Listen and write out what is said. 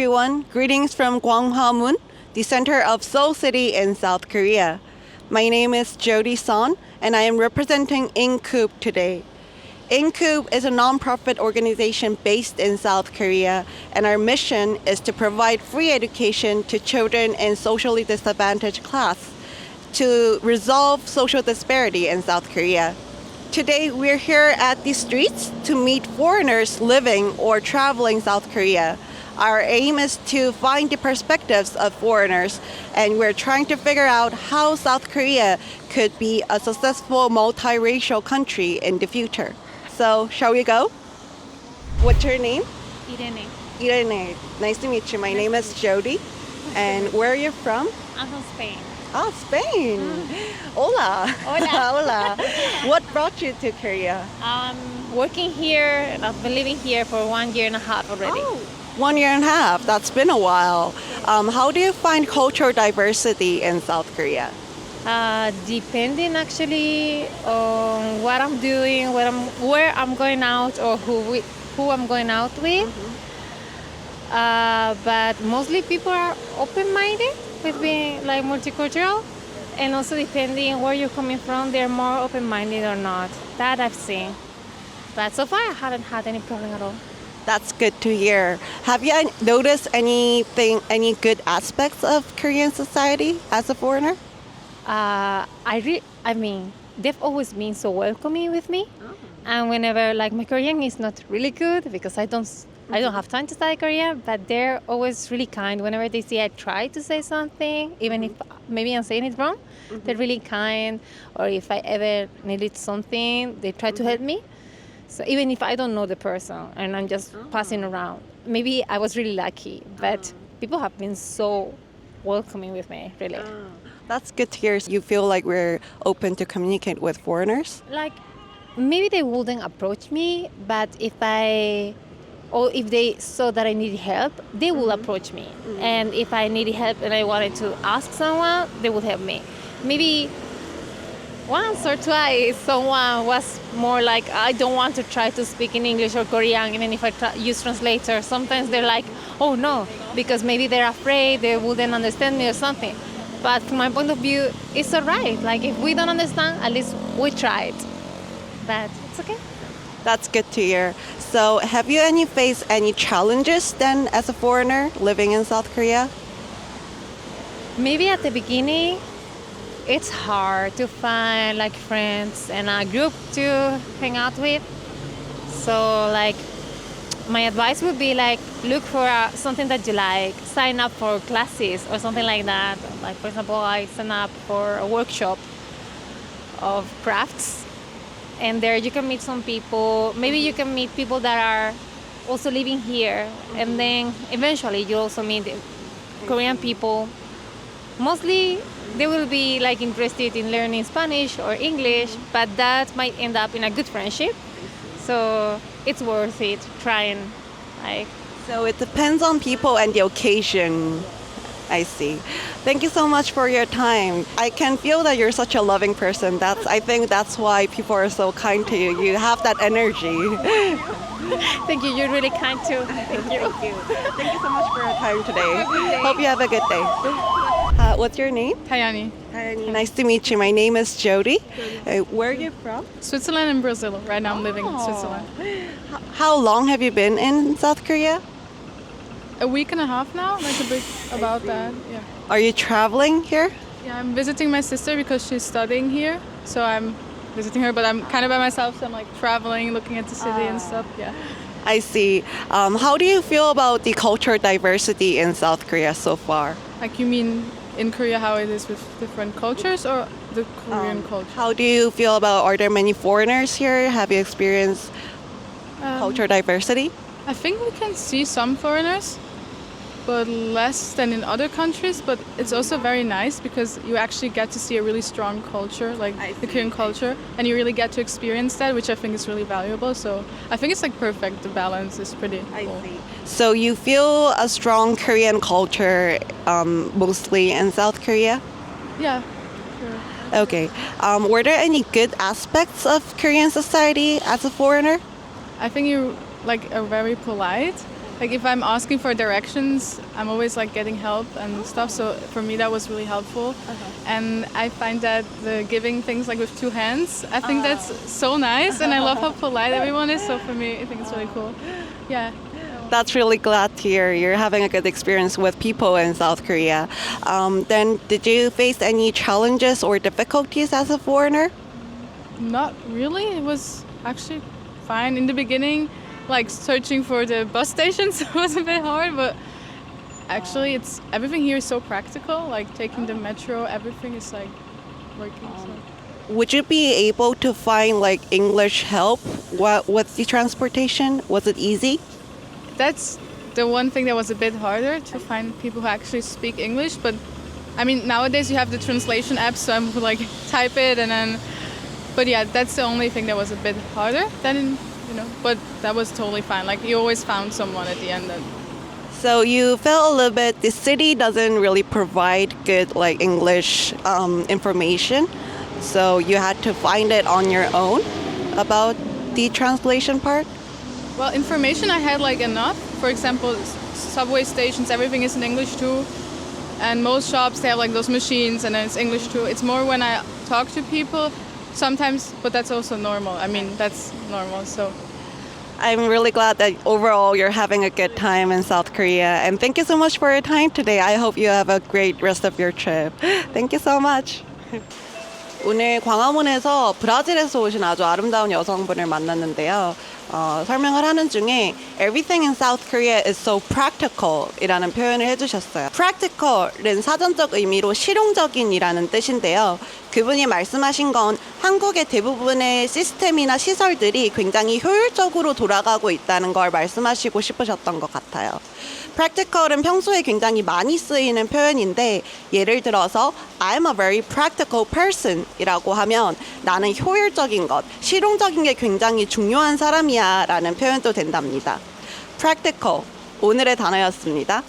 everyone. Greetings from Gwanghwamun, the center of Seoul City in South Korea. My name is Jody Son, and I am representing ENGCOOP today. ENGCOOP is a nonprofit organization based in South Korea, and our mission is to provide free education to children in socially disadvantaged class to resolve social disparity in South Korea. Today, we're here at the streets to meet foreigners living or traveling South Korea. Our aim is to find the perspectives of foreigners, and we're trying to figure out how South Korea could be a successful multiracial country in the future. So, shall we go? What's your name? Irene. Irene. Nice to meet you. My name is Jody. And where are you from? I'm from Spain. Oh, Spain. Hola. Hola. Hola. What brought you to Korea? I'm working here, and I've been living here for 1 year and a half already. Oh, 1 year and a half. That's been a while. How do you find cultural diversity in South Korea? Depending actually on what I'm doing, where I'm going out, or who I'm going out with. But mostly people are open-minded with being like multicultural, and also depending where you're coming from, they're more open-minded or not. That I've seen. But so far, I haven't had any problem at all. That's good to hear. Have you noticed any good aspects of Korean society as a foreigner? I mean, they've always been so welcoming with me. And whenever, like, my Korean is not really good because I don't have time to study Korean, but they're always really kind. Whenever they see I try to say something, even if maybe I'm saying it wrong, they're really kind. Or if I ever needed something, they try to help me. So even if I don't know the person and I'm just passing around, maybe I was really lucky, but people have been so welcoming with me, really. That's good to hear. You feel like we're open to communicate with foreigners? Like, maybe they wouldn't approach me, but if they saw that I needed help, they will approach me. And if I needed help and I wanted to ask someone, they would help me. Maybe once or twice, someone was more like, I don't want to try to speak in English or Korean, even if I use translator. Sometimes they're like, oh no, because maybe they're afraid they wouldn't understand me or something. But from my point of view, it's all right. Like, if we don't understand, at least we tried. But it's okay. That's good to hear. So have you faced any challenges then as a foreigner living in South Korea? Maybe at the beginning, it's hard to find like friends and a group to hang out with. So like, my advice would be like, look for something that you like, sign up for classes or something like that. Like, for example, I signed up for a workshop of crafts, and there you can meet some people. Maybe you can meet people that are also living here, and then eventually you also meet Korean people. Mostly they will be like interested in learning Spanish or English, but that might end up in a good friendship. So it's worth it trying. So it depends on people and the occasion. I see. Thank you so much for your time. I can feel that you're such a loving person. I think that's why people are so kind to you. You have that energy. Thank you. You're really kind too. Thank you. Thank you. Thank you so much for your time today. Hope you have a good day. What's your name? Tayani. Nice to meet you. My name is Jody. Where are you from? Switzerland and Brazil. Right now I'm living in Switzerland. How long have you been in South Korea? A week and a half now, about that. Yeah. Are you traveling here? Yeah, I'm visiting my sister because she's studying here. So I'm visiting her, but I'm kind of by myself, so I'm like traveling, looking at the city and stuff. Yeah. I see. How do you feel about the cultural diversity in South Korea so far? Like, you mean in Korea how it is with different cultures, or the Korean culture? How do you feel about, are there many foreigners here? Have you experienced cultural diversity? I think we can see some foreigners, but less than in other countries. But it's also very nice because you actually get to see a really strong culture, like the Korean culture, and you really get to experience that, which I think is really valuable. So I think it's like perfect. The balance is pretty cool. So you feel a strong Korean culture mostly in South Korea? Yeah. Sure. Okay. Were there any good aspects of Korean society as a foreigner? I think you are very polite, like if I'm asking for directions, I'm always like getting help and stuff. So for me, that was really helpful. And I find that the giving things like with two hands, I think that's so nice. And I love how polite everyone is. So for me, I think it's really cool. Yeah. That's really glad to hear you're having a good experience with people in South Korea. Then did you face any challenges or difficulties as a foreigner? Not really. It was actually fine in the beginning. Like searching for the bus stations was a bit hard, but actually it's everything here is so practical. Like taking the metro, everything is like working. So. Would you be able to find like English help with the transportation? Was it easy? That's the one thing that was a bit harder to find people who actually speak English. But I mean, nowadays you have the translation app, so I'm like type it and then. But yeah, that's the only thing that was a bit harder than in, but that was totally fine. Like you always found someone at the end. So you felt a little bit the city doesn't really provide good like English information, so you had to find it on your own about the translation part. Well, information I had like enough. For example, subway stations, everything is in English too, and most shops they have like those machines and then it's English too. It's more when I talk to people. Sometimes, but that's also normal. I mean, that's normal. So I'm really glad that overall you're having a good time in South Korea. And thank you so much for your time today. I hope you have a great rest of your trip. Thank you so much. 오늘 광화문에서 브라질에서 오신 아주 아름다운 여성분을 만났는데요. 설명을 하는 중에 Everything in South Korea is so practical 이라는 표현을 해주셨어요. Practical은 사전적 의미로 실용적인 이라는 뜻인데요. 그분이 말씀하신 건 한국의 대부분의 시스템이나 시설들이 굉장히 효율적으로 돌아가고 있다는 걸 말씀하시고 싶으셨던 것 같아요. Practical은 평소에 굉장히 많이 쓰이는 표현인데 예를 들어서 I'm a very practical person 이라고 하면 나는 효율적인 것, 실용적인 게 굉장히 중요한 사람이야 라는 표현도 된답니다. Practical, 오늘의 단어였습니다.